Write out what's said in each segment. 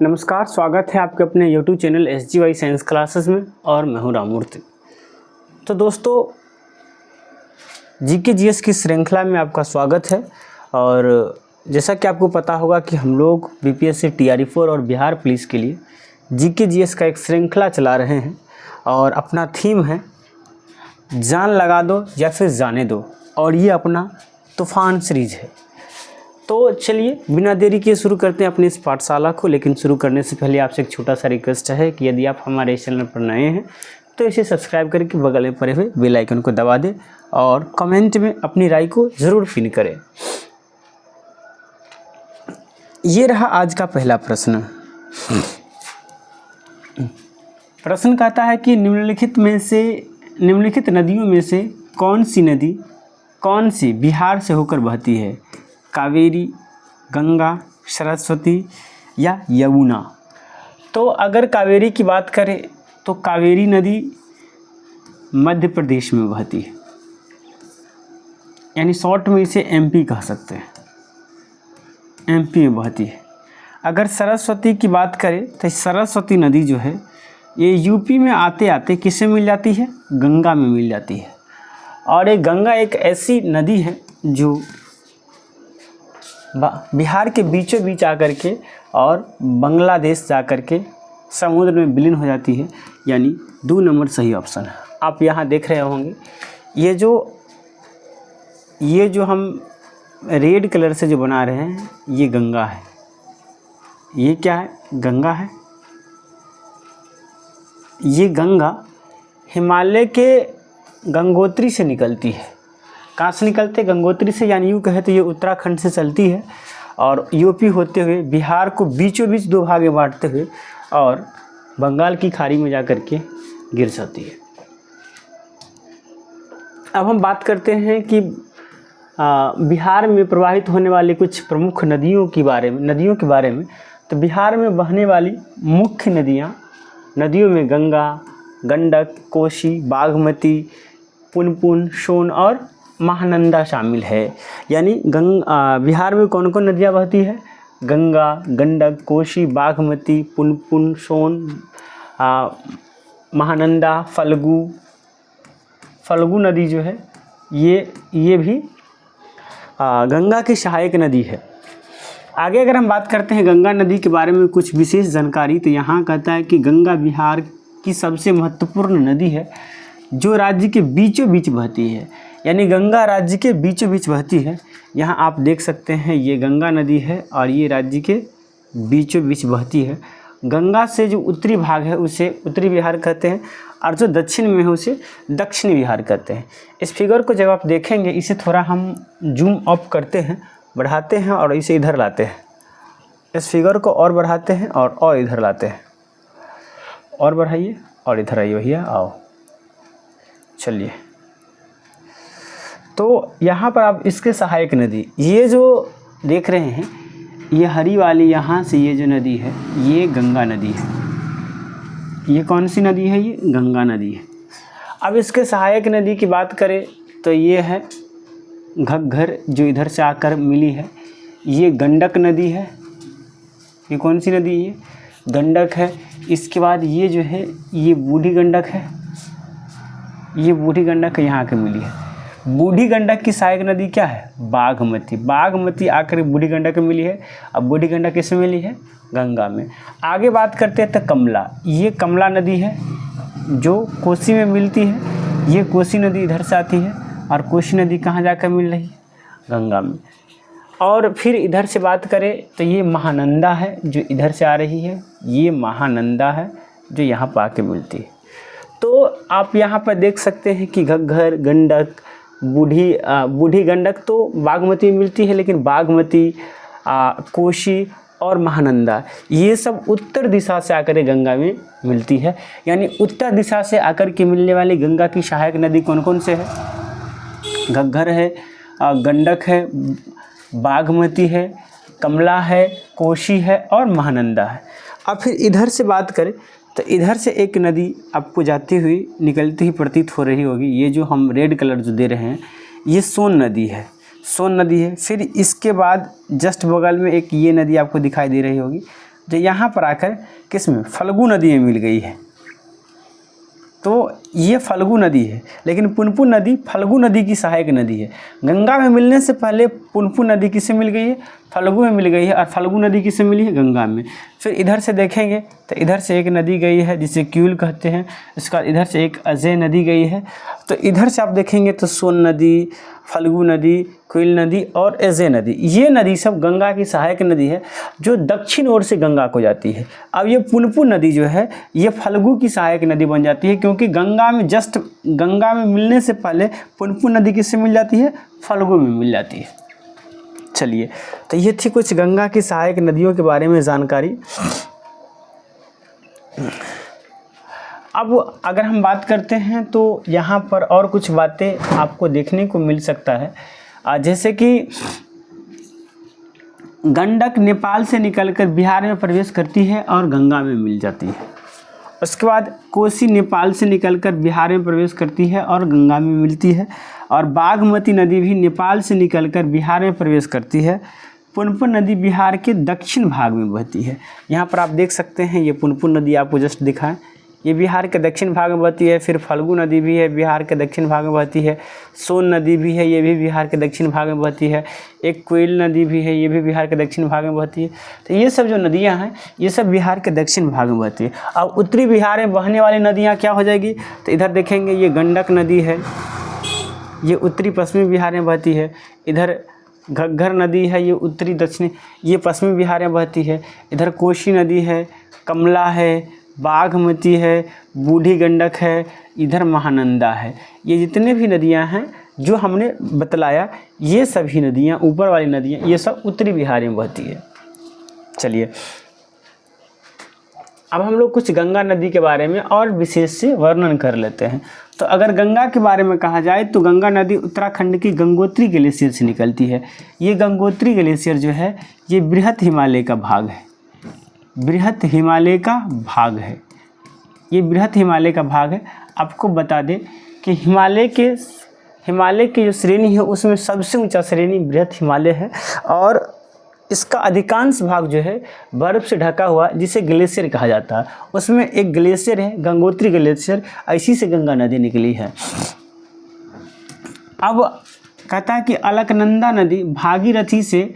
नमस्कार, स्वागत है आपके अपने YouTube channel SGY science classes में और मैं हूं राममूर्ति। तो दोस्तों, जीके जीएस की श्रृंखला में आपका स्वागत है। और जैसा कि आपको पता होगा कि हम लोग बीपीएससी TRE4 और बिहार पुलिस के लिए जीके जीएस का एक श्रृंखला चला रहे हैं और अपना थीम है जान लगा दो या फिर जाने दो, और ये अपना तूफान सीरीज है। तो चलिए बिना देरी किए शुरू करते हैं अपनी इस पाठशाला को। लेकिन शुरू करने से पहले आपसे एक छोटा सा रिक्वेस्ट है कि यदि आप हमारे चैनल पर नए हैं तो इसे सब्सक्राइब करके बगल में पड़े हुए बेल आइकन को दबा दें और कमेंट में अपनी राय को ज़रूर पिन करें। ये रहा आज का पहला प्रश्न। प्रश्न कहता है कि निम्नलिखित नदियों में से कौन सी बिहार से होकर बहती है? कावेरी, गंगा, सरस्वती या यमुना? तो अगर कावेरी की बात करें तो कावेरी नदी मध्य प्रदेश में बहती है, यानी शॉर्ट में इसे MP कह सकते हैं, MP में बहती है। अगर सरस्वती की बात करें तो सरस्वती नदी जो है ये यूपी में आते आते किससे मिल जाती है? गंगा में मिल जाती है। और ये गंगा एक ऐसी नदी है जो बिहार के बीचों बीच आकर के और बांग्लादेश जाकर के समुद्र में विलीन हो जाती है, यानी 2 नंबर सही ऑप्शन है। आप यहाँ देख रहे होंगे ये जो हम रेड कलर से जो बना रहे हैं ये गंगा है। ये क्या है? गंगा है। ये गंगा हिमालय के गंगोत्री से निकलती है। कहाँ से निकलते? गंगोत्री से, यानी यूँ कहे तो ये उत्तराखंड से चलती है और यूपी होते हुए बिहार को बीचों बीच 2 भाग में बांटते हुए और बंगाल की खाड़ी में जाकर के गिर जाती है। अब हम बात करते हैं कि बिहार में प्रवाहित होने वाली कुछ प्रमुख नदियों के बारे में। तो बिहार में बहने वाली मुख्य नदियों में गंगा, गंडक, कोसी, बागमती, पुनपुन, सोन और महानंदा शामिल है। यानी बिहार में कौन कौन नदियाँ बहती है? गंगा, गंडक, कोसी, बागमती, पुनपुन, सोन, महानंदा, फल्गु नदी जो है ये भी गंगा की सहायक नदी है। आगे अगर हम बात करते हैं गंगा नदी के बारे में कुछ विशेष जानकारी, तो यहाँ कहता है कि गंगा बिहार की सबसे महत्वपूर्ण नदी है जो राज्य के बीचों बीच बहती है। यानी गंगा राज्य के बीचों बीच बहती है। यहाँ आप देख सकते हैं ये गंगा नदी है और ये राज्य के बीचों बीच बहती है। गंगा से जो उत्तरी भाग है उसे उत्तरी बिहार कहते हैं और जो दक्षिण में है उसे दक्षिणी बिहार कहते हैं। इस फिगर को जब आप देखेंगे, इसे थोड़ा हम जूम अप करते हैं, बढ़ाते हैं और इसे इधर लाते हैं। इस फिगर को और बढ़ाते हैं और इधर लाते हैं, और बढ़ाइए और इधर आइए भैया, आओ। चलिए, तो यहाँ पर आप इसके सहायक नदी ये जो देख रहे हैं, ये हरी वाली यहाँ से ये जो नदी है ये गंगा नदी है। ये कौन सी नदी है? ये गंगा नदी है। अब इसके सहायक नदी की बात करें तो ये है घग्घर, जो इधर से आकर मिली है। ये गंडक नदी है। ये कौन सी नदी है? गंडक है। इसके बाद ये जो है ये बूढ़ी गंडक है। ये बूढ़ी गंडक यहाँ के मिली है। बूढ़ी गंडक की सहायक नदी क्या है? बागमती। बागमती आकर बूढ़ी गंडक में मिली है। अब बूढ़ी गंडक किसमें मिली है? गंगा में। आगे बात करते हैं तो कमला। ये कमला नदी है जो कोसी में मिलती है। ये कोसी नदी इधर से आती है और कोसी नदी कहाँ जाकर मिल रही है? गंगा में। और फिर इधर से बात करें तो ये महानंदा है जो इधर से आ रही है। ये महानंदा है जो यहाँ पर आके मिलती है। तो आप यहाँ पर देख सकते हैं कि घग्घर, गंडक, बूढ़ी गंडक तो बागमती में मिलती है, लेकिन बागमती, कोसी और महानंदा ये सब उत्तर दिशा से आकर गंगा में मिलती है। यानी उत्तर दिशा से आकर के मिलने वाली गंगा की सहायक नदी कौन कौन से है? घग्घर है, गंडक है, बागमती है, कमला है, कोसी है और महानंदा है। अब फिर इधर से बात करें तो इधर से एक नदी आपको जाती हुई निकलती ही प्रतीत हो रही होगी। ये जो हम रेड कलर जो दे रहे हैं ये सोन नदी है। सोन नदी है। फिर इसके बाद जस्ट बगल में एक ये नदी आपको दिखाई दे रही होगी, जो यहाँ पर आकर किसमें फल्गु नदी में मिल गई है। तो ये फल्गु नदी है, लेकिन पुनपुन नदी फल्गु नदी की सहायक नदी है। गंगा में मिलने से पहले पुनपुन नदी किससे मिल गई है, फल्गु में मिल गई है, और फल्गु नदी किससे मिली है, गंगा में। फिर इधर से देखेंगे तो इधर से एक नदी गई है जिसे क्यूल कहते हैं, इसका इधर से एक अजय नदी गई है। तो इधर से आप देखेंगे तो सोन नदी, फल्गु नदी, क्यूल नदी और अजय नदी, ये नदी सब गंगा की सहायक नदी है जो दक्षिण ओर से गंगा को जाती है। अब ये पुनपुन नदी जो है ये फल्गु की सहायक नदी बन जाती है, क्योंकि गंगा में मिलने से पहले पुनपुन नदी किससे मिल जाती है, फल्गु में मिल जाती है। चलिए, तो ये थी कुछ गंगा की सहायक नदियों के बारे में जानकारी। अब अगर हम बात करते हैं तो यहाँ पर और कुछ बातें आपको देखने को मिल सकता है, जैसे कि गंडक नेपाल से निकलकर बिहार में प्रवेश करती है और गंगा में मिल जाती है। उसके बाद कोसी नेपाल से निकलकर बिहार में प्रवेश करती है और गंगा में मिलती है। और बागमती नदी भी नेपाल से निकलकर बिहार में प्रवेश करती है। पुनपुन नदी बिहार के दक्षिण भाग में बहती है। यहाँ पर आप देख सकते हैं, ये पुनपुन नदी आपको जस्ट दिखाएं, ये बिहार के दक्षिण भाग में बहती है। फिर फल्गु नदी भी है, बिहार के दक्षिण भाग में बहती है। सोन नदी भी है, ये भी बिहार के दक्षिण भाग में बहती है। एक कोयल नदी भी है, ये भी बिहार के दक्षिण भाग में बहती है। तो ये सब जो नदियां हैं ये सब बिहार के दक्षिण भाग में बहती है। अब उत्तरी बिहार में बहने वाली नदियाँ क्या हो जाएगी, तो इधर देखेंगे ये गंडक नदी है, ये उत्तरी पश्चिमी बिहार में बहती है। इधर घग्घर नदी है, ये उत्तरी दक्षिणी, ये पश्चिमी बिहार में बहती है। इधर कोसी नदी है, कमला है, बागमती है, बूढ़ी गंडक है, इधर महानंदा है। ये जितने भी नदियां हैं जो हमने बतलाया, ये सभी नदियां, ऊपर वाली नदियां, ये सब उत्तरी बिहार में बहती है। चलिए, अब हम लोग कुछ गंगा नदी के बारे में और विशेष से वर्णन कर लेते हैं। तो अगर गंगा के बारे में कहा जाए तो गंगा नदी उत्तराखंड की गंगोत्री ग्लेशियर से निकलती है। ये गंगोत्री ग्लेशियर जो है ये बृहत हिमालय का भाग है, बृहत हिमालय का भाग है, ये बृहत हिमालय का भाग है। आपको बता दें कि हिमालय की जो श्रेणी है उसमें सबसे ऊंचा श्रेणी बृहत हिमालय है, और इसका अधिकांश भाग जो है बर्फ़ से ढका हुआ, जिसे ग्लेशियर कहा जाता है। उसमें एक ग्लेशियर है गंगोत्री ग्लेशियर, इसी से गंगा नदी निकली है। अब कहता है कि अलकनंदा नदी भागीरथी से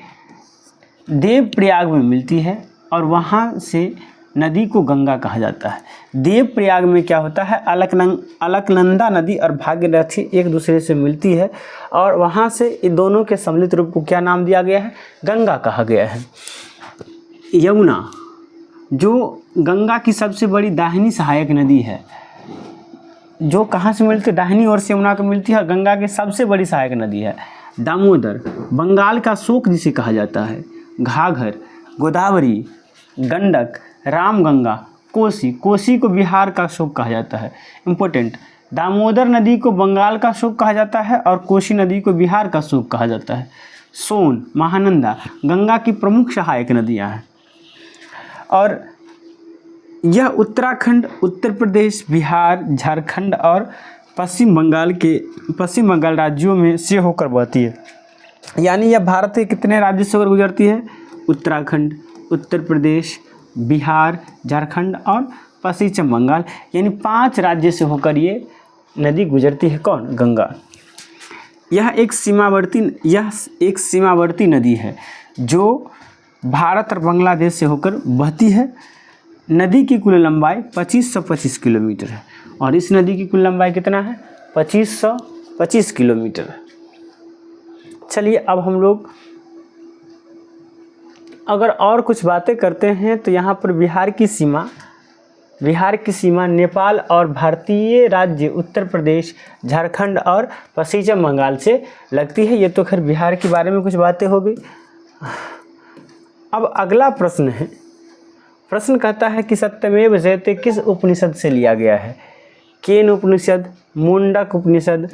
देवप्रयाग में मिलती है और वहाँ से नदी को गंगा कहा जाता है। देवप्रयाग में क्या होता है, अलकनंदा नदी और भागीरथी एक दूसरे से मिलती है और वहाँ से इन दोनों के सम्मिलित रूप को क्या नाम दिया गया है, गंगा कहा गया है। यमुना जो गंगा की सबसे बड़ी दाहिनी सहायक नदी है, जो कहाँ से मिलती है, दाहिनी ओर से यमुना को मिलती है, गंगा की सबसे बड़ी सहायक नदी है। दामोदर बंगाल का शोक जिसे कहा जाता है। घाघर, गोदावरी, गंडक, रामगंगा, कोसी को बिहार का शोक कहा जाता है। इम्पोर्टेंट, दामोदर नदी को बंगाल का शोक कहा जाता है और कोसी नदी को बिहार का शोक कहा जाता है। सोन, महानंदा गंगा की प्रमुख सहायक नदियां हैं और यह उत्तराखंड, उत्तर प्रदेश, बिहार, झारखंड और पश्चिम बंगाल राज्यों में से होकर बहती है। यानी यह भारत के कितने राज्यों से होकर गुजरती है, उत्तराखंड, उत्तर प्रदेश, बिहार, झारखंड और पश्चिम बंगाल, यानी 5 राज्य से होकर ये नदी गुजरती है। कौन, गंगा। यह एक सीमावर्ती नदी है जो भारत और बांग्लादेश से होकर बहती है। नदी की कुल लंबाई 2525 किलोमीटर है और इस नदी की कुल लंबाई कितना है, 2525 किलोमीटर। चलिए, अब हम लोग अगर और कुछ बातें करते हैं तो यहाँ पर बिहार की सीमा नेपाल और भारतीय राज्य उत्तर प्रदेश, झारखंड और पश्चिम बंगाल से लगती है। ये तो खैर बिहार के बारे में कुछ बातें हो गई। अब अगला प्रश्न है, प्रश्न कहता है कि सत्यमेव जयते किस उपनिषद से लिया गया है। केन उपनिषद, मुंडक उपनिषद,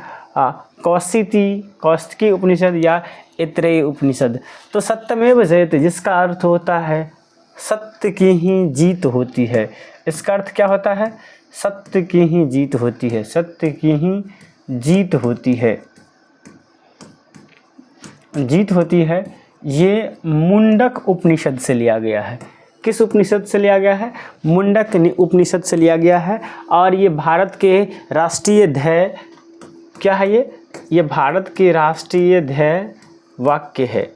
कौशिकी उपनिषद या ऐत्रेय उपनिषद। तो सत्यमेव जयते जिसका अर्थ होता है सत्य की ही जीत होती है। इसका अर्थ क्या होता है, सत्य की ही जीत होती है, सत्य की ही जीत होती है, ये मुंडक उपनिषद से लिया गया है। किस उपनिषद से लिया गया है? मुंडक उपनिषद से लिया गया है। और ये भारत के राष्ट्रीय ध्येय क्या है? ये भारत के राष्ट्रीय ध्येय वाक्य है।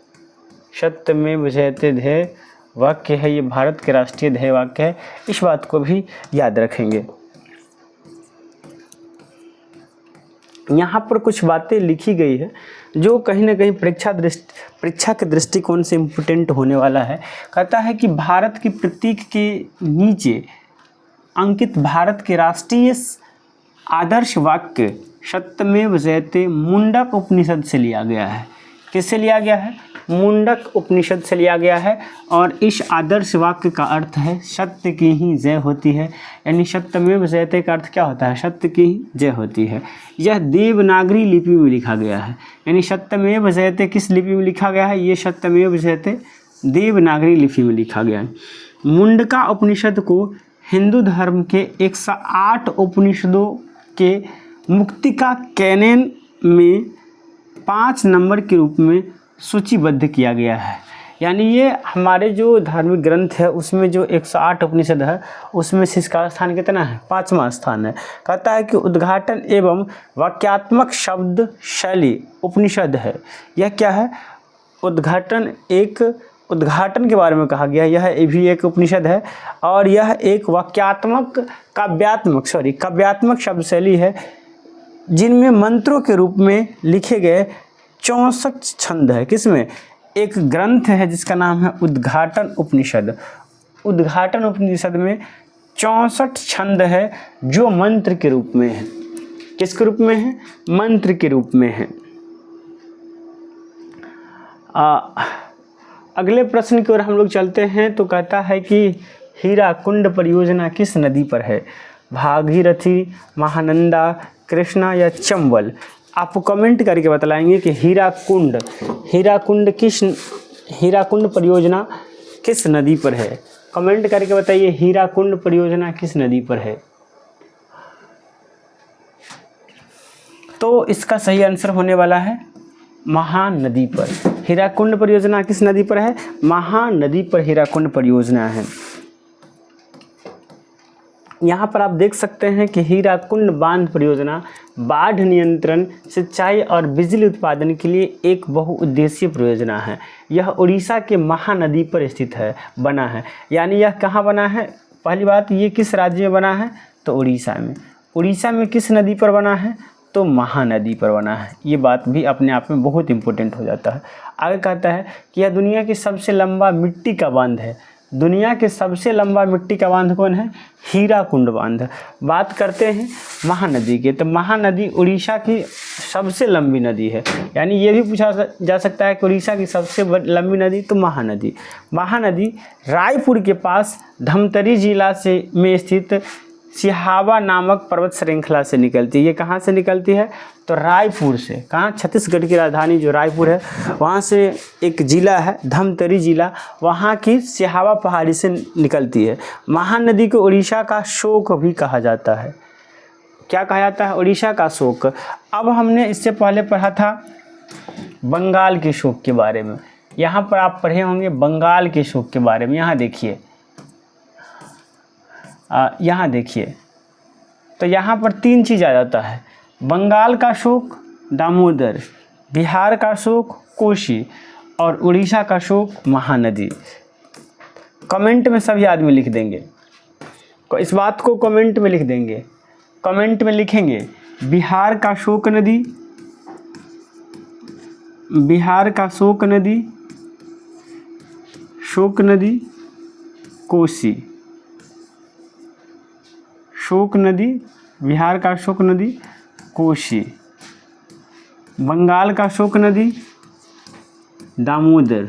सत्यमेव जयते ध्येय वाक्य है, ये भारत के राष्ट्रीय ध्येय वाक्य है। इस बात को भी याद रखेंगे। यहाँ पर कुछ बातें लिखी गई है जो कहीं ना कहीं परीक्षा के दृष्टिकोण से इम्पोर्टेंट होने वाला है। कहता है कि भारत की प्रतीक के नीचे अंकित भारत के राष्ट्रीय आदर्श वाक्य सत्यमेव जयते मुंडक उपनिषद से लिया गया है। किससे लिया गया है? मुंडक उपनिषद से लिया गया है। और इस आदर्श वाक्य का अर्थ है सत्य की ही जय होती है। यानी सत्यमेव जयते का अर्थ क्या होता है? सत्य की ही जय होती है। यह देवनागरी लिपि में लिखा गया है। यानी सत्यमेव जयते किस लिपि में लिखा गया है? ये सत्यमेव जयते देवनागरी लिपि में लिखा गया है। मुंडका उपनिषद को हिंदू धर्म के 108 उपनिषदों के मुक्तिका कैनन में 5 नंबर के रूप में सूचीबद्ध किया गया है। यानी ये हमारे जो धार्मिक ग्रंथ है उसमें जो 108 उपनिषद है उसमें से इसका स्थान कितना है? 5वां स्थान है। कहता है कि उद्घाटन एवं वाक्यात्मक शब्द शैली उपनिषद है। यह क्या है? उद्घाटन के बारे में कहा गया है। यह भी एक उपनिषद है और यह एक काव्यात्मक शब्द शैली है जिनमें मंत्रों के रूप में लिखे गए 64 छंद है। किसमें? एक ग्रंथ है जिसका नाम है उद्घाटन उपनिषद। उद्घाटन उपनिषद में 64 छंद है जो मंत्र के रूप में है। किसके रूप में है? मंत्र के रूप में है। अगले प्रश्न की ओर हम लोग चलते हैं तो कहता है कि हीराकुंड परियोजना किस नदी पर है? भागीरथी, महानंदा, कृष्णा या चंबल? आप कमेंट करके बतलाएंगे कि हीराकुंड परियोजना किस नदी पर है। कमेंट करके बताइए हीराकुंड परियोजना किस नदी पर है। तो इसका सही आंसर होने वाला है महानदी पर। हीराकुंड परियोजना किस नदी पर है? महानदी पर हीराकुंड परियोजना है। यहाँ पर आप देख सकते हैं कि हीराकुंड बांध परियोजना बाढ़ नियंत्रण, सिंचाई और बिजली उत्पादन के लिए एक बहुउद्देशीय परियोजना है। यह उड़ीसा के महानदी पर स्थित बना है। यानी यह कहाँ बना है? पहली बात, ये किस राज्य में बना है? तो उड़ीसा में। उड़ीसा में किस नदी पर बना है? तो महानदी पर बना है। ये बात भी अपने आप में बहुत इंपॉर्टेंट हो जाता है। आगे कहता है कि यह दुनिया की सबसे लंबा मिट्टी का बांध है। दुनिया के सबसे लंबा मिट्टी का बांध कौन है? हीराकुंड बांध। बात करते हैं महानदी के, तो महानदी उड़ीसा की सबसे लंबी नदी है। यानी ये भी पूछा जा सकता है कि उड़ीसा की सबसे लंबी नदी, तो महानदी। महानदी रायपुर के पास धमतरी जिला में स्थित सिहावा नामक पर्वत श्रृंखला से निकलती है। ये कहाँ से निकलती है? तो रायपुर से। कहाँ? छत्तीसगढ़ की राजधानी जो रायपुर है वहाँ से एक ज़िला है धमतरी ज़िला, वहाँ की सिहावा पहाड़ी से निकलती है। महानदी को उड़ीसा का शोक भी कहा जाता है। क्या कहा जाता है? उड़ीसा का शोक। अब हमने इससे पहले पढ़ा था बंगाल के शोक के बारे में। यहाँ पर आप पढ़े होंगे बंगाल के शोक के बारे में। यहाँ देखिए, यहाँ देखिए, तो यहाँ पर 3 चीज़ आ जाता है। बंगाल का शोक दामोदर, बिहार का शोक कोसी और उड़ीसा का शोक महानदी। कमेंट में सभी आदमी लिख देंगे, इस बात को कमेंट में लिख देंगे। कमेंट में लिखेंगे बिहार का शोक नदी, बिहार का शोक नदी, शोक नदी कोसी, शोक नदी, बिहार का शोक नदी कोसी, बंगाल का शोक नदी दामोदर,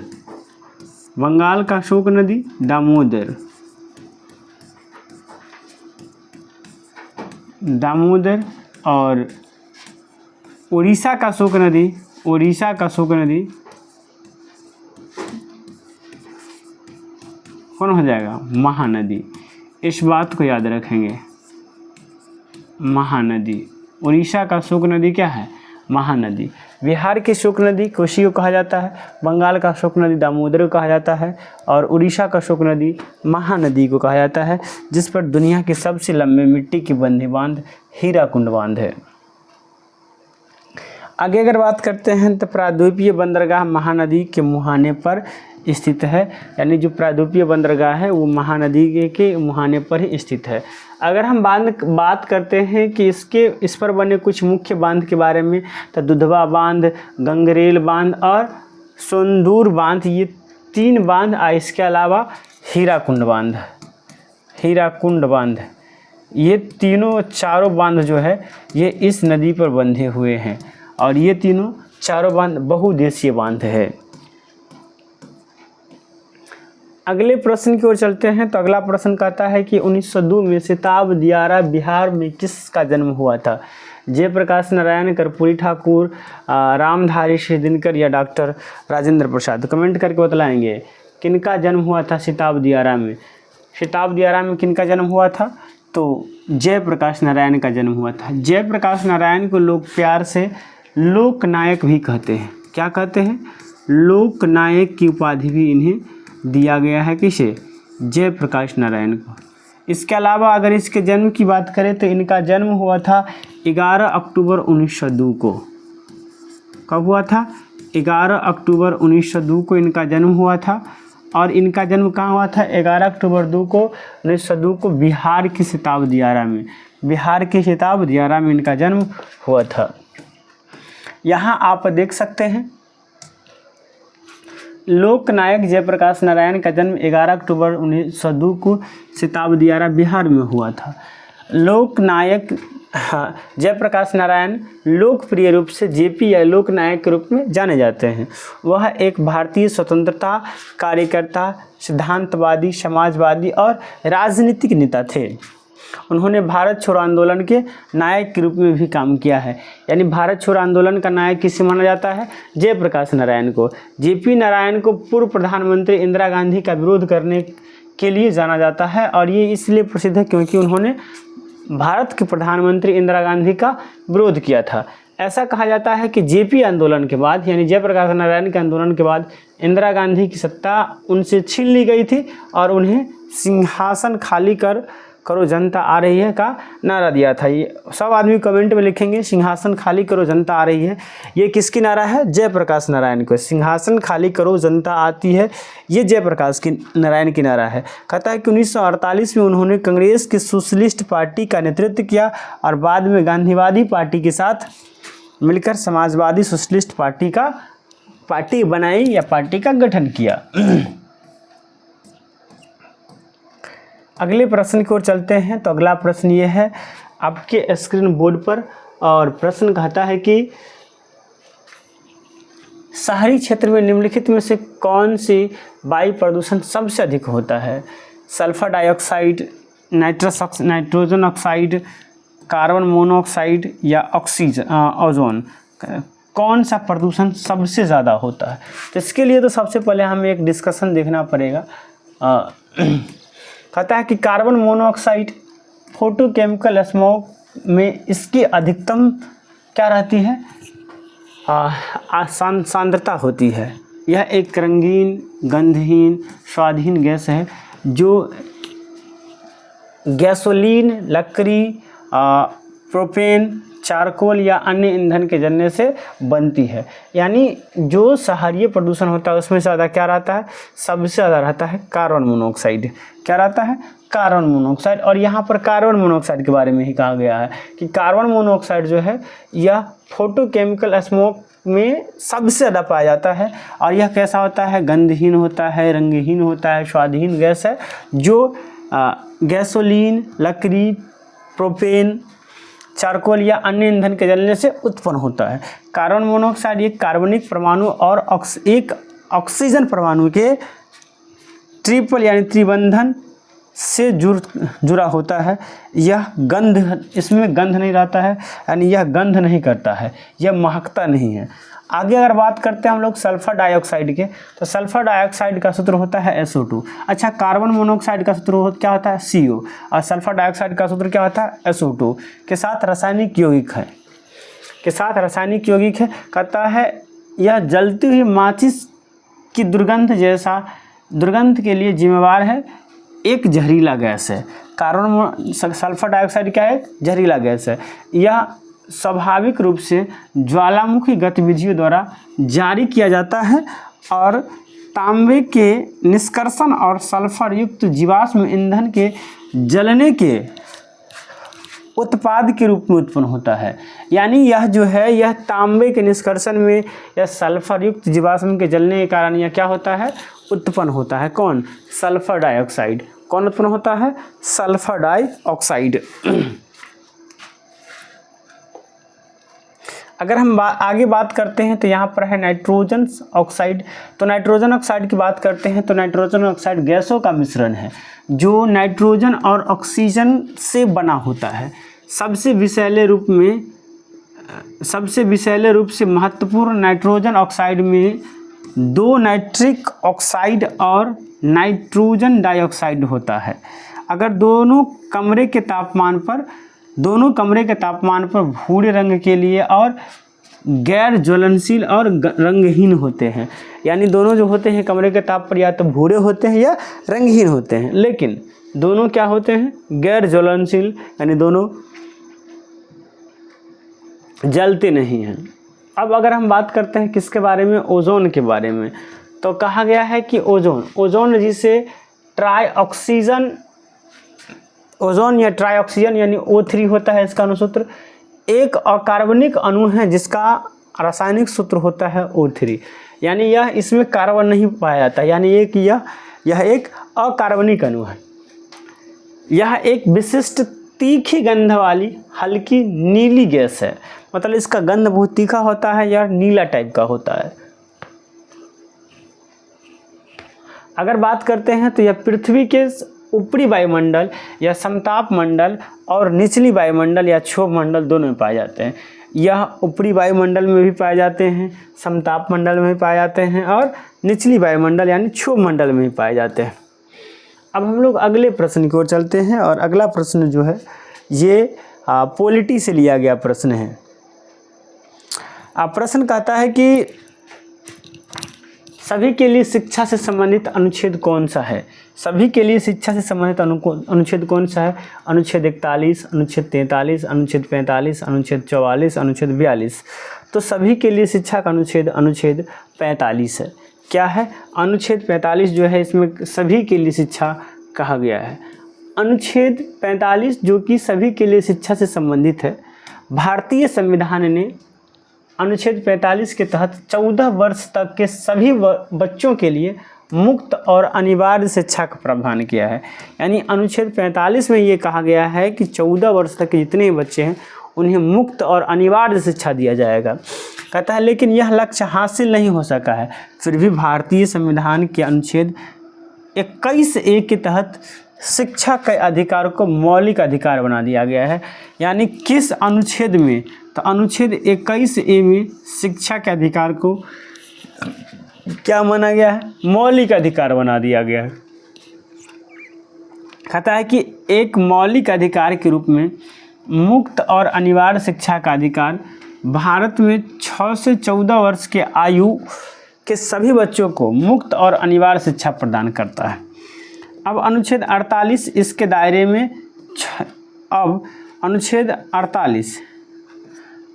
बंगाल का शोक नदी दामोदर, दामोदर और उड़ीसा का शोक नदी, उड़ीसा का शोक नदी कौन हो जाएगा? महानदी। इस बात को याद रखेंगे, महानदी। उड़ीसा का शोक नदी क्या है? महानदी। बिहार की शुक्ल नदी कोसी को कहा जाता है, बंगाल का शुक्ल नदी दामोदर को कहा जाता है और उड़ीसा का शुक्ल नदी महानदी को कहा जाता है, जिस पर दुनिया की सबसे लंबे मिट्टी की बंधी बांध हीराकुंड बांध है। आगे अगर बात करते हैं तो प्रायद्वीपीय बंदरगाह महानदी के मुहाने पर स्थित है, यानी जो प्रायद्वीपीय बंदरगाह है वो महानदी के मुहाने पर ही स्थित है। अगर हम बात करते हैं कि इस पर बने कुछ मुख्य बांध के बारे में, तो दुधवा बांध, गंगरेल बांध और सोंदूर बांध, ये 3 बांध, इसके अलावा हीराकुंड बांध, ये चारों बांध जो है ये इस नदी पर बंधे हुए हैं और ये चारों बांध बहुउद्देशीय बांध है। अगले प्रश्न की ओर चलते हैं। तो अगला प्रश्न कहता है कि 1902 में सिताब दियारा बिहार में किसका जन्म हुआ था? जयप्रकाश नारायण, कर्पूरी ठाकुर, रामधारी सिंह दिनकर या डॉक्टर राजेंद्र प्रसाद? कमेंट करके बतलाएंगे किनका जन्म हुआ था सिताब दियारा में। सिताब दियारा में किनका जन्म हुआ था? तो जयप्रकाश नारायण का जन्म हुआ था। जयप्रकाश नारायण को लोग प्यार से लोकनायक भी कहते हैं। क्या कहते हैं? लोकनायक की उपाधि भी इन्हें दिया गया है। किसे? जयप्रकाश नारायण को। इसके अलावा अगर इसके जन्म की बात करें तो इनका जन्म हुआ था 11 अक्टूबर 1902 को। कब हुआ था? 11 अक्टूबर 1902 को इनका जन्म हुआ था। और इनका जन्म कहाँ हुआ था? 11 अक्टूबर 1902 को बिहार की सिताब दियारा में, बिहार की सिताब दियारा में इनका जन्म हुआ था। यहाँ आप देख सकते हैं लोकनायक जयप्रकाश नारायण का जन्म 11 अक्टूबर 1902 को सिताब दियारा बिहार में हुआ था। लोकनायक जयप्रकाश नारायण लोकप्रिय रूप से जेपी या लोकनायक के रूप में जाने जाते हैं। वह एक भारतीय स्वतंत्रता कार्यकर्ता, सिद्धांतवादी, समाजवादी और राजनीतिक नेता थे। उन्होंने भारत छोड़ो आंदोलन के नायक के रूप में भी काम किया है। यानी भारत छोड़ो आंदोलन का नायक किसे माना जाता है? जयप्रकाश नारायण को। जेपी नारायण को पूर्व प्रधानमंत्री इंदिरा गांधी का विरोध करने के लिए जाना जाता है और ये इसलिए प्रसिद्ध है क्योंकि उन्होंने भारत के प्रधानमंत्री इंदिरा गांधी का विरोध किया था। ऐसा कहा जाता है कि जेपी आंदोलन के बाद, यानी जयप्रकाश नारायण के आंदोलन के बाद, इंदिरा गांधी की सत्ता उनसे छीन ली गई थी और उन्हें सिंहासन खाली करो जनता आ रही है का नारा दिया था। ये सब आदमी कमेंट में लिखेंगे सिंहासन खाली करो जनता आ रही है। ये किसकी नारा है? जयप्रकाश नारायण को। सिंहासन खाली करो जनता आती है, ये जयप्रकाश की नारायण की नारा है। कहता है कि 1948 में उन्होंने कांग्रेस की सोशलिस्ट पार्टी का नेतृत्व किया और बाद में गांधीवादी पार्टी के साथ मिलकर समाजवादी सोशलिस्ट पार्टी बनाई या पार्टी का गठन किया। अगले प्रश्न की ओर चलते हैं। तो अगला प्रश्न ये है आपके स्क्रीन बोर्ड पर, और प्रश्न कहता है कि शहरी क्षेत्र में निम्नलिखित में से कौन सी वायु प्रदूषण सबसे अधिक होता है? Sulphur dioxide, nitrogen oxide, carbon monoxide या ओजोन? कौन सा प्रदूषण सबसे ज़्यादा होता है? तो इसके लिए तो सबसे पहले हमें एक डिस्कशन देखना पड़ेगा। कहता है कि कार्बन मोनोऑक्साइड फोटोकेमिकल स्मोक में इसकी अधिकतम क्या रहती है? सांद्रता होती है। यह एक रंगीन, गंधहीन, स्वादहीन गैस है जो गैसोलीन, लकड़ी, प्रोपेन, चारकोल या अन्य ईंधन के जलने से बनती है। यानी जो शहरीय प्रदूषण होता है उसमें ज़्यादा क्या रहता है? सबसे ज़्यादा रहता है कार्बन मोनोऑक्साइड। क्या रहता है? Carbon monoxide. और यहाँ पर कार्बन मोनोऑक्साइड के बारे में ही कहा गया है कि कार्बन मोनोऑक्साइड जो है यह फोटोकेमिकल स्मोक में सबसे ज़्यादा पाया जाता है। और यह कैसा होता है? गंधहीन होता है, रंगहीन होता है, स्वादहीन गैस है जो गैसोलीन, लकड़ी, प्रोपेन, चारकोल या अन्य ईंधन के जलने से उत्पन्न होता है। कार्बन मोनोऑक्साइड एक कार्बनिक परमाणु और एक ऑक्सीजन परमाणु के ट्रिपल यानी त्रिबंधन से जुड़ा होता है। यह गंध, इसमें गंध नहीं रहता है, यानी यह गंध नहीं करता है, यह महकता नहीं है। आगे अगर बात करते हैं हम लोग सल्फर डाइऑक्साइड के, तो सल्फर डाइऑक्साइड का सूत्र होता है SO2। अच्छा, कार्बन मोनोऑक्साइड का सूत्र क्या होता है? CO। और सल्फर डाइऑक्साइड का सूत्र क्या होता है? SO2 के साथ रासायनिक यौगिक है। के साथ रासायनिक यौगिक है। कहता है यह जलती हुई माचिस की दुर्गंध के लिए जिम्मेवार है, एक जहरीला गैस है। कार्बन सल्फर डाइऑक्साइड क्या है? जहरीला गैस है। यह स्वाभाविक रूप से ज्वालामुखी गतिविधियों द्वारा जारी किया जाता है और तांबे के निष्कर्षण और सल्फर युक्त जीवाश्म ईंधन के जलने के उत्पाद के रूप में उत्पन्न होता है। यानी यह जो है यह तांबे के निष्कर्षण में या सल्फर युक्त जीवाश्म के जलने के कारण यह क्या होता है? उत्पन्न होता है। कौन? Sulphur dioxide. कौन उत्पन्न होता है? Sulphur dioxide. अगर हम आगे बात करते हैं तो यहाँ पर है नाइट्रोजन ऑक्साइड। तो नाइट्रोजन ऑक्साइड की बात करते हैं तो नाइट्रोजन ऑक्साइड गैसों का मिश्रण है जो नाइट्रोजन और ऑक्सीजन से बना होता है। सबसे विषैले रूप से महत्वपूर्ण नाइट्रोजन ऑक्साइड में 2 नाइट्रिक ऑक्साइड और नाइट्रोजन डाइऑक्साइड होता है। अगर दोनों कमरे के तापमान पर भूरे रंग के लिए और गैर ज्वलनशील और रंगहीन होते हैं। यानी दोनों जो होते हैं कमरे के ताप पर या तो भूरे होते हैं या रंगहीन होते हैं, लेकिन दोनों क्या होते हैं? गैर ज्वलनशील, यानी दोनों जलते नहीं हैं। अब अगर हम बात करते हैं किसके बारे में? ओजोन के बारे में। तो कहा गया है कि ओजोन जिसे ओजोन या ट्राइऑक्सीजन यानी O3 होता है इसका अणुसूत्र। एक अकार्बनिक अणु है जिसका रासायनिक सूत्र होता है O3। यानी यह इसमें कार्बन नहीं पाया जाता, यानी यह एक अकार्बनिक अणु है। यह एक विशिष्ट तीखी गंध वाली हल्की नीली गैस है। मतलब इसका गंध बहुत तीखा होता है या नीला टाइप का होता है। अगर बात करते हैं तो यह पृथ्वी के ऊपरी वायुमंडल या समताप मंडल और निचली वायुमंडल या क्षोभ मंडल दोनों में पाए जाते हैं। यह ऊपरी वायुमंडल में भी पाए जाते हैं, समताप मंडल में भी पाए जाते हैं और निचली वायुमंडल यानी क्षोभ मंडल में भी पाए जाते हैं। अब हम लोग अगले प्रश्न की ओर चलते हैं और अगला प्रश्न जो है ये पॉलिटी से लिया गया प्रश्न है। प्रश्न कहता है कि सभी के लिए शिक्षा से संबंधित अनुच्छेद कौन सा है? सभी के लिए शिक्षा से संबंधित अनुच्छेद कौन सा है? अनुच्छेद 41, अनुच्छेद 43, अनुच्छेद 45, अनुच्छेद 44, अनुच्छेद 42। तो सभी के लिए शिक्षा का अनुच्छेद 45 है। क्या है? अनुच्छेद 45 जो है इसमें सभी के लिए शिक्षा कहा गया है। अनुच्छेद 45 जो कि सभी के लिए शिक्षा से संबंधित है, भारतीय संविधान ने अनुच्छेद 45 के तहत 14 वर्ष तक के सभी बच्चों के लिए मुक्त और अनिवार्य शिक्षा का प्रावधान किया है। यानी अनुच्छेद 45 में ये कहा गया है कि 14 वर्ष तक के जितने बच्चे हैं उन्हें मुक्त और अनिवार्य शिक्षा दिया जाएगा। कहता है लेकिन यह लक्ष्य हासिल नहीं हो सका है। फिर भी भारतीय संविधान के अनुच्छेद 21A के तहत शिक्षा के अधिकार को मौलिक अधिकार बना दिया गया है। यानी किस अनुच्छेद में? तो अनुच्छेद 21A में शिक्षा के अधिकार को क्या माना गया है? मौलिक अधिकार बना दिया गया है। कहता है कि एक मौलिक अधिकार के रूप में मुक्त और अनिवार्य शिक्षा का अधिकार भारत में 6 से 14 वर्ष के आयु के सभी बच्चों को मुक्त और अनिवार्य शिक्षा प्रदान करता है। अब अनुच्छेद 48 इसके दायरे में अनुच्छेद 48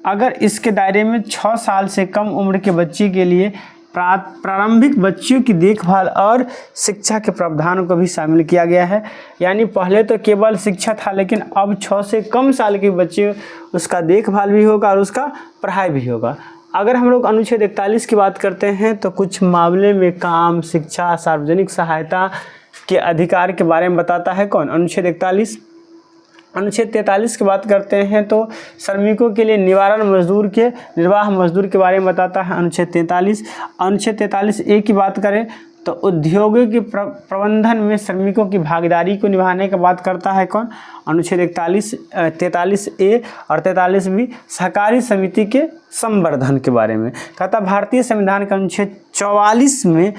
अगर इसके दायरे में 6 साल से कम उम्र के बच्चे के लिए प्रारंभिक बच्चों की देखभाल और शिक्षा के प्रावधानों को भी शामिल किया गया है। यानी पहले तो केवल शिक्षा था, लेकिन अब 6 से कम साल के बच्चे उसका देखभाल भी होगा और उसका पढ़ाई भी होगा। अगर हम लोग अनुच्छेद 41 की बात करते हैं तो कुछ मामले में काम, शिक्षा, सार्वजनिक सहायता के अधिकार के बारे में बताता है। कौन? अनुच्छेद 41। अनुच्छेद 43 की बात करते हैं तो श्रमिकों के लिए निर्वाह मजदूर के बारे में बताता है अनुच्छेद 43। अनुच्छेद 43A की बात करें तो उद्योगों के प्रबंधन में श्रमिकों की भागीदारी को निभाने की बात करता है। कौन? अनुच्छेद 43A और 43B सहकारी समिति के संवर्धन के बारे में कहता। भारतीय संविधान के अनुच्छेद 44 में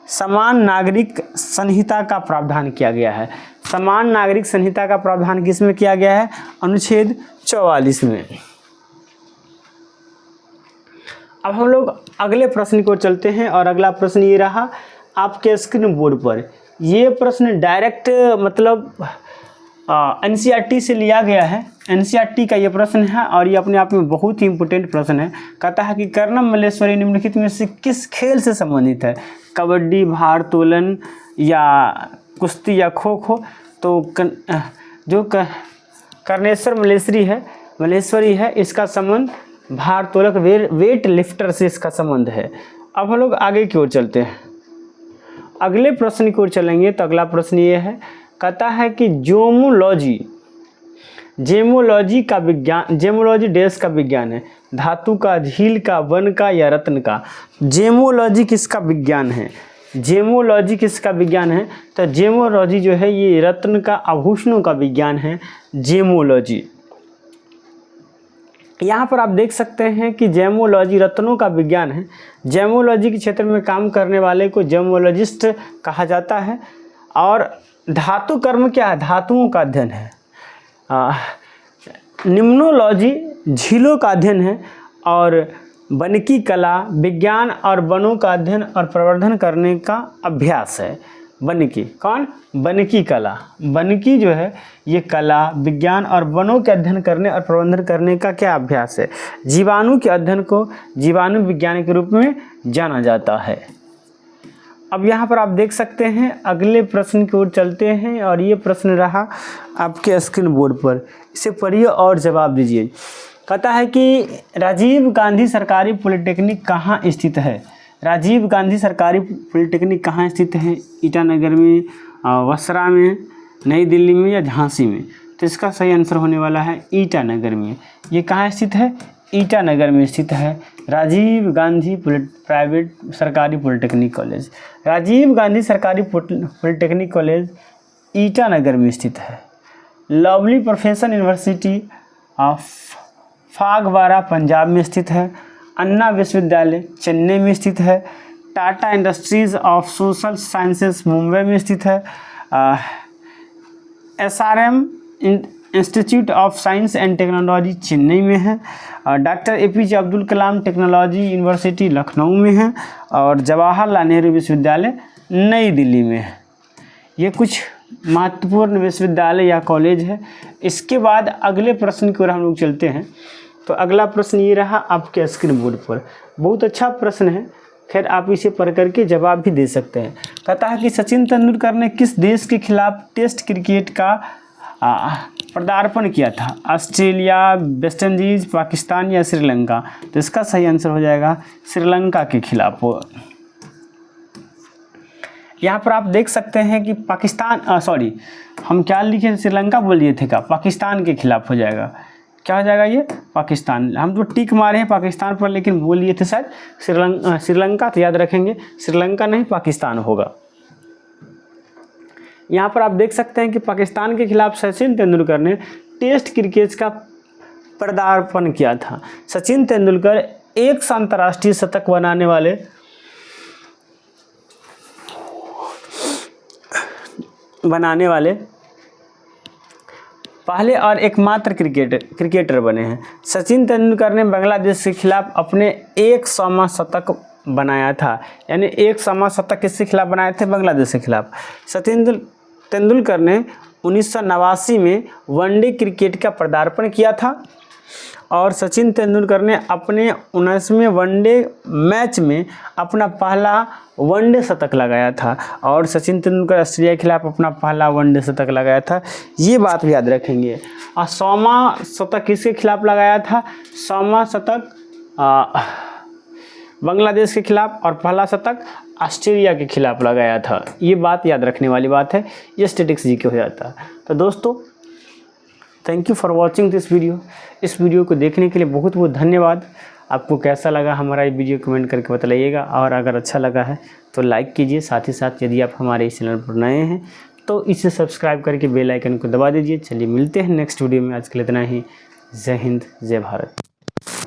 समान नागरिक संहिता का प्रावधान किया गया है। समान नागरिक संहिता का प्रावधान किस में किया गया है? अनुच्छेद 44 में। अब हम लोग अगले प्रश्न की ओर चलते हैं और अगला प्रश्न ये रहा आपके स्क्रीन बोर्ड पर। ये प्रश्न डायरेक्ट मतलब एनसीईआरटी से लिया गया है। एनसीईआरटी का ये प्रश्न है और ये अपने आप में बहुत ही इम्पोर्टेंट प्रश्न है। कहता है कि कर्णम मल्लेश्वरी निम्नलिखित में से किस खेल से संबंधित है? कबड्डी, भारोत्तोलन या कुश्ती या खो खो? तो जो कर्णेश्वर मल्लेश्वरी है इसका संबंध भारोत्तोलक वेट लिफ्टर से इसका संबंध है। अब हम लोग आगे की ओर चलते हैं, अगले प्रश्न की ओर चलेंगे। तो अगला प्रश्न ये है, कहता है कि जेमोलॉजी का विज्ञान, जेमोलॉजी देश का विज्ञान है, धातु का, झील का, वन का या रत्न का? जेमोलॉजी किसका विज्ञान है? जेमोलॉजी किसका विज्ञान है? तो जेमोलॉजी जो है ये रत्न का, आभूषणों का विज्ञान है जेमोलॉजी। यहाँ पर आप देख सकते हैं कि जेमोलॉजी रत्नों का विज्ञान है। जेमोलॉजी के क्षेत्र में काम करने वाले को जेमोलॉजिस्ट कहा जाता है। और धातु कर्म क्या है? धातुओं का अध्ययन है। निम्नोलॉजी झीलों का अध्ययन है। और वनिकी कला विज्ञान और वनों का अध्ययन और प्रवर्धन करने का अभ्यास है। वनिकी कौन? वनिकी कला। वनिकी जो है ये कला विज्ञान और वनों के अध्ययन करने और प्रबंधन करने का क्या अभ्यास है? जीवाणु के अध्ययन को जीवाणु विज्ञान के रूप में जाना जाता है। अब यहाँ पर आप देख सकते हैं अगले प्रश्न की ओर चलते हैं और ये प्रश्न रहा आपके स्क्रीन बोर्ड पर। इसे पढ़िए और जवाब दीजिए। कहता है कि राजीव गांधी सरकारी पॉलिटेक्निक कहाँ स्थित है? राजीव गांधी सरकारी पॉलिटेक्निक कहाँ स्थित है? ईटानगर में, वसरा में, नई दिल्ली में या झांसी में? तो इसका सही आंसर होने वाला है ईटानगर में। ये कहाँ स्थित है? ईटानगर में स्थित है राजीव गांधी प्राइवेट सरकारी पॉलिटेक्निक कॉलेज। राजीव गांधी सरकारी पॉलिटेक्निक कॉलेज ईटानगर में स्थित है। Lovely Professional University of Phagwara Punjab में स्थित है। अन्ना विश्वविद्यालय चेन्नई में स्थित है। Tata Industries of Social Sciences Mumbai में स्थित है। SRM Institute of Science and Technology Chennai में है। Doctor APJ Abdul Kalam Technology University Lucknow में है। और जवाहरलाल नेहरू विश्वविद्यालय नई दिल्ली में है। ये कुछ महत्वपूर्ण विश्वविद्यालय या कॉलेज है। इसके बाद अगले प्रश्न की ओर हम लोग चलते हैं। तो अगला प्रश्न ये रहा आपके स्क्रीन बोर्ड पर। बहुत अच्छा प्रश्न है, खैर आप इसे पढ़ करके जवाब भी दे सकते हैं। कहता है कि सचिन तेंदुलकर ने किस देश के खिलाफ टेस्ट क्रिकेट का पदार्पण किया था? ऑस्ट्रेलिया, वेस्ट इंडीज, पाकिस्तान या श्रीलंका? तो इसका सही आंसर हो जाएगा श्रीलंका के खिलाफ। यहाँ पर आप देख सकते हैं कि पाकिस्तान सॉरी हम क्या लिखे? श्रीलंका बोल दिए थे, क्या पाकिस्तान के खिलाफ हो जाएगा? क्या हो जाएगा ये? पाकिस्तान। हम तो टिक मारे हैं पाकिस्तान पर, लेकिन बोल लिए थे शायद श्रीलंका। तो याद रखेंगे श्रीलंका नहीं पाकिस्तान होगा। यहाँ पर आप देख सकते हैं कि पाकिस्तान के खिलाफ सचिन तेंदुलकर ने टेस्ट क्रिकेट का पदार्पण किया था। सचिन तेंदुलकर एक अंतर्राष्ट्रीय शतक बनाने वाले पहले और एकमात्र क्रिकेटर बने हैं। सचिन तेंदुलकर ने बांग्लादेश के खिलाफ अपने 100वां शतक बनाया था। यानी 100वां शतक किसके खिलाफ बनाए थे? बांग्लादेश के खिलाफ। सचिन तेंदुलकर ने 1989 में वनडे क्रिकेट का पदार्पण किया था। और सचिन तेंदुलकर ने अपने 19वें वनडे मैच में अपना पहला वनडे शतक लगाया था। और सचिन तेंदुलकर ऑस्ट्रेलिया के खिलाफ अपना पहला वनडे शतक लगाया था। ये बात भी याद रखेंगे। और 100वां शतक किसके खिलाफ लगाया था? 100वां शतक बांग्लादेश के खिलाफ और पहला शतक ऑस्ट्रेलिया के खिलाफ लगाया था। ये बात याद रखने वाली बात है। ये स्टैटिस्टिक्स जीके हो जाता है। तो दोस्तों thank you for watching this video. इस वीडियो को देखने के लिए बहुत बहुत धन्यवाद। आपको कैसा लगा हमारा ये वीडियो कमेंट करके बताइएगा। और अगर अच्छा लगा है तो लाइक कीजिए। साथ ही साथ यदि आप हमारे इस चैनल पर नए हैं तो इसे सब्सक्राइब करके बेल आइकन को दबा दीजिए। चलिए मिलते हैं नेक्स्ट वीडियो में। आज के लिए इतना ही। जय हिंद, जय भारत।